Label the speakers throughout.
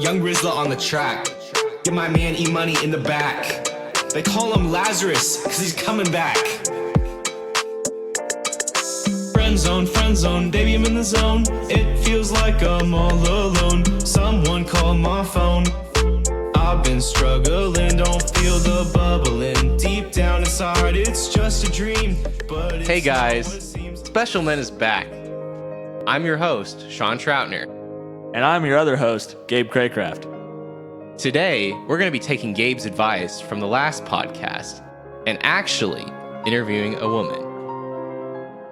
Speaker 1: Young Rizla on the track. Get my man E-Money in the back. They call him Lazarus, cause he's coming back. Friend zone, baby I'm in the zone. It feels like I'm all alone. Someone call my phone. I've been struggling, don't feel the bubbling. Deep down inside, it's just a dream. But
Speaker 2: hey guys, Special Men is back. I'm your host, Sean Troutner.
Speaker 3: And I'm your other host, Gabe Craycraft.
Speaker 2: Today, we're going to be taking Gabe's advice from the last podcast and actually interviewing a woman.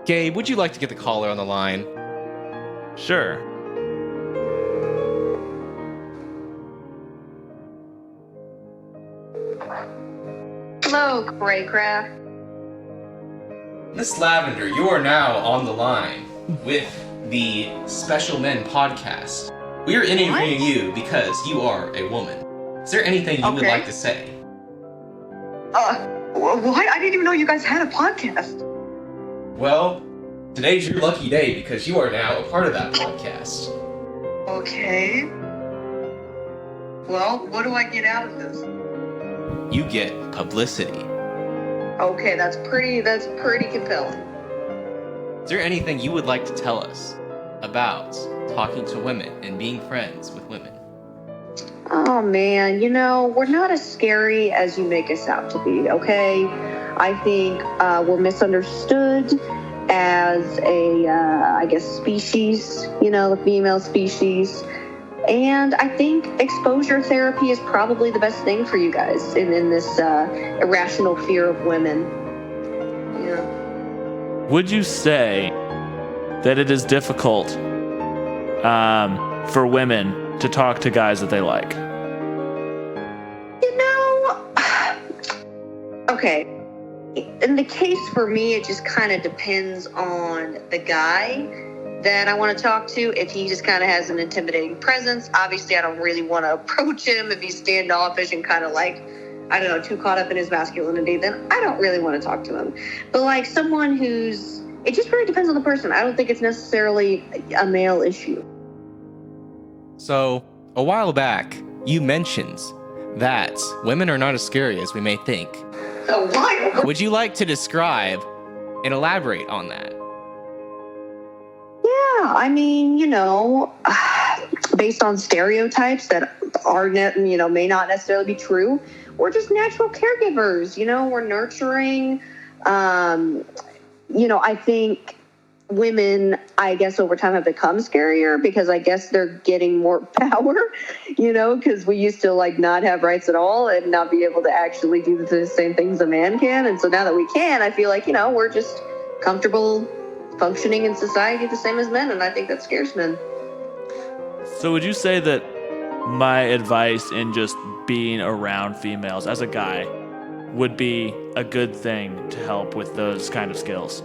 Speaker 2: Gabe, would you like to get the caller on the line?
Speaker 3: Sure.
Speaker 4: Hello, Craycraft.
Speaker 2: Miss Lavender, you are now on the line with the Special Men podcast. We are interviewing you because you are a woman. Is there anything you would like to say?
Speaker 4: What? I didn't even know you guys had a podcast.
Speaker 2: Well, today's your lucky day because you are now a part of that podcast.
Speaker 4: Okay. Well, what do I get out of this?
Speaker 2: You get publicity.
Speaker 4: Okay, that's pretty compelling.
Speaker 2: Is there anything you would like to tell us about talking to women and being friends with women?
Speaker 4: Oh man, we're not as scary as you make us out to be, okay? I think we're misunderstood as a, species, the female species. And I think exposure therapy is probably the best thing for you guys in this irrational fear of women. Yeah.
Speaker 3: Would you say that it is difficult for women to talk to guys that they like?
Speaker 4: Okay. In the case for me, it just kind of depends on the guy that I want to talk to. If he just kind of has an intimidating presence, obviously I don't really want to approach him. If he's standoffish and kind of too caught up in his masculinity, then I don't really want to talk to him. But someone it just really depends on the person. I don't think it's necessarily a male issue.
Speaker 2: So, a while back, you mentioned that women are not as scary as we may think.
Speaker 4: A while?
Speaker 2: Would you like to describe and elaborate on that?
Speaker 4: Yeah, I mean, based on stereotypes that are, may not necessarily be true, we're just natural caregivers. We're nurturing. I think women, over time have become scarier because I guess they're getting more power, because we used to not have rights at all and not be able to actually do the same things a man can. And so now that we can, I feel like, we're just comfortable functioning in society the same as men. And I think that scares men.
Speaker 3: So would you say that my advice in just being around females as a guy would be a good thing to help with those kind of skills?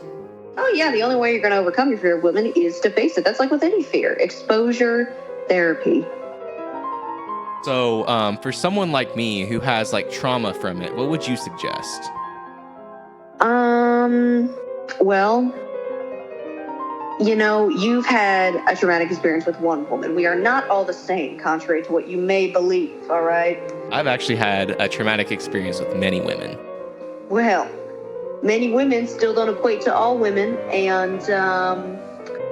Speaker 4: Oh, yeah. The only way you're going to overcome your fear of women is to face it. That's like with any fear. Exposure therapy.
Speaker 2: So, for someone like me who has trauma from it, what would you suggest?
Speaker 4: Well, you've had a traumatic experience with one woman. We are not all the same, contrary to what you may believe, all right?
Speaker 2: I've actually had a traumatic experience with many women.
Speaker 4: Well, many women still don't equate to all women, and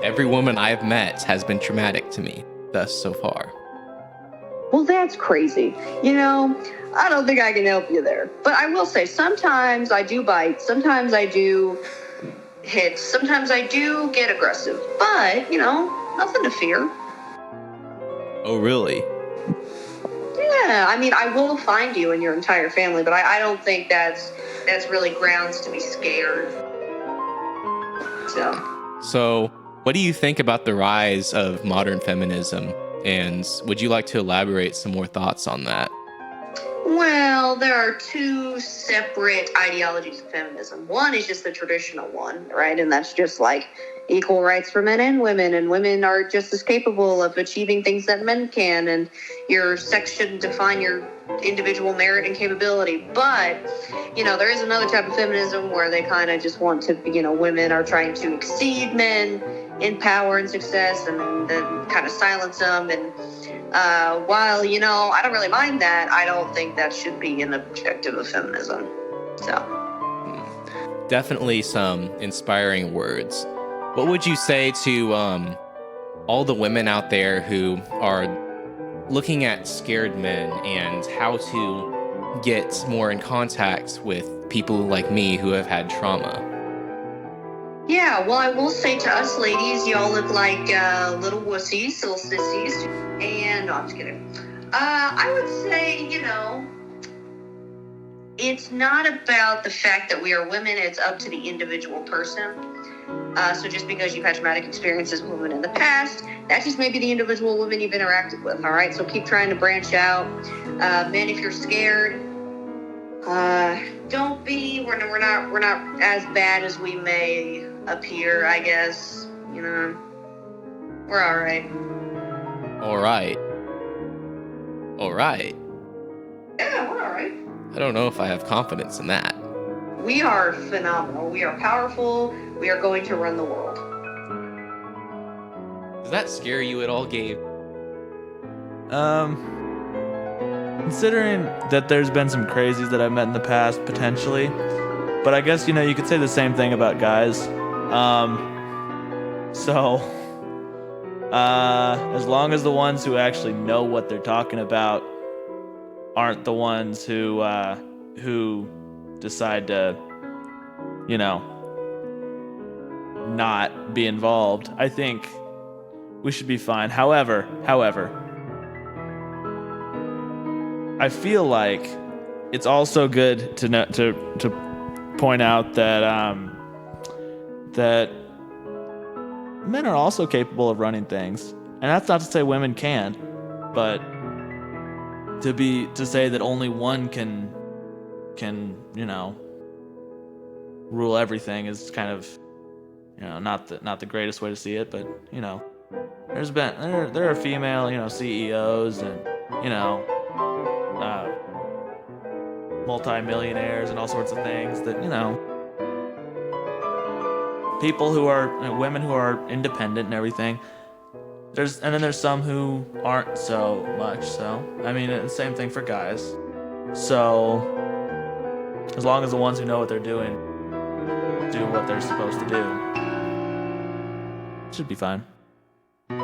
Speaker 2: every woman I've met has been traumatic to me thus so far.
Speaker 4: Well, that's crazy. I don't think I can help you there. But I will say, sometimes I do bite. Sometimes I do hit. Sometimes I do get aggressive. But, nothing to fear.
Speaker 2: Oh, really?
Speaker 4: Yeah, I mean, I will find you and your entire family, but I don't think that's really grounds to be scared.
Speaker 2: So, what do you think about the rise of modern feminism? And would you like to elaborate some more thoughts on that?
Speaker 4: Well, there are two separate ideologies of feminism. One is just the traditional one, right? And that's just equal rights for men and women are just as capable of achieving things that men can, and your sex shouldn't define your individual merit and capability. But, there is another type of feminism where they kind of just want to, women are trying to exceed men in power and success and then kind of silence them. And While, I don't really mind that, I don't think that should be an objective of feminism. So.
Speaker 2: Definitely some inspiring words. What would you say to all the women out there who are looking at scared men and how to get more in contact with people like me who have had trauma?
Speaker 4: Yeah, well, I will say to us ladies, y'all look like little wussies, little sissies. And, no, I'm just kidding. I would say, it's not about the fact that we are women. It's up to the individual person. So just because you've had traumatic experiences with women in the past, that's just maybe the individual woman you've interacted with, all right? So keep trying to branch out. Men, if you're scared, don't be. We're not as bad as we may appear, I guess. We're all right.
Speaker 2: All right. All right.
Speaker 4: Yeah, we're all right.
Speaker 2: I don't know if I have confidence in that.
Speaker 4: We are phenomenal. We are powerful. We are going to run the world.
Speaker 2: Does that scare you at all, Gabe?
Speaker 3: Considering that there's been some crazies that I've met in the past, potentially, but I guess, you could say the same thing about guys. As long as the ones who actually know what they're talking about aren't the ones who decide to, not be involved, I think we should be fine. However, I feel like it's also good to know, to point out that that men are also capable of running things, and that's not to say women can't, but to say that only one can rule everything is kind of not the greatest way to see it. But there are female CEOs and multi-millionaires and all sorts of things that people who are women who are independent and everything. And then there's some who aren't so much. So I mean, it's the same thing for guys. So as long as the ones who know what they're doing do what they're supposed to do, it should be fine.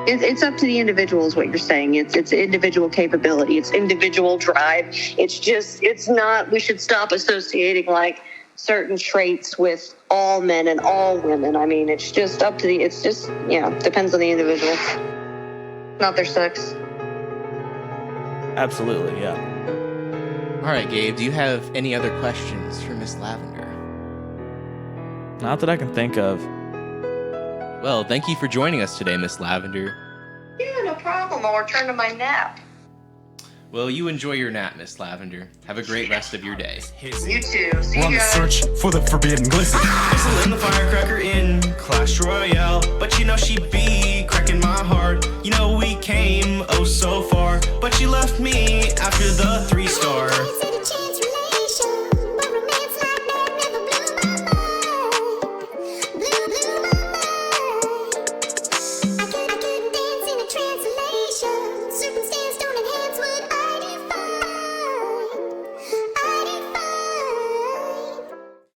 Speaker 4: It's up to the individual is what you're saying. It's individual capability. It's individual drive. It's not, we should stop associating like certain traits with all men and all women. I mean, it's just depends on the individual, not their sex.
Speaker 3: Absolutely, yeah.
Speaker 2: All right, Gabe, do you have any other questions for Miss Lavender?
Speaker 3: Not that I can think of.
Speaker 2: Well, thank you for joining us today, Miss Lavender.
Speaker 4: Yeah, no problem. I'll return to my nap.
Speaker 2: Well, you enjoy your nap, Miss Lavender. Have a great rest of your day.
Speaker 4: You too. See
Speaker 1: We're on
Speaker 4: you
Speaker 1: the
Speaker 4: guys.
Speaker 1: search for the forbidden glisten. Whistling the firecracker in Clash Royale, but she be cracking my heart. We came oh so far, but she left me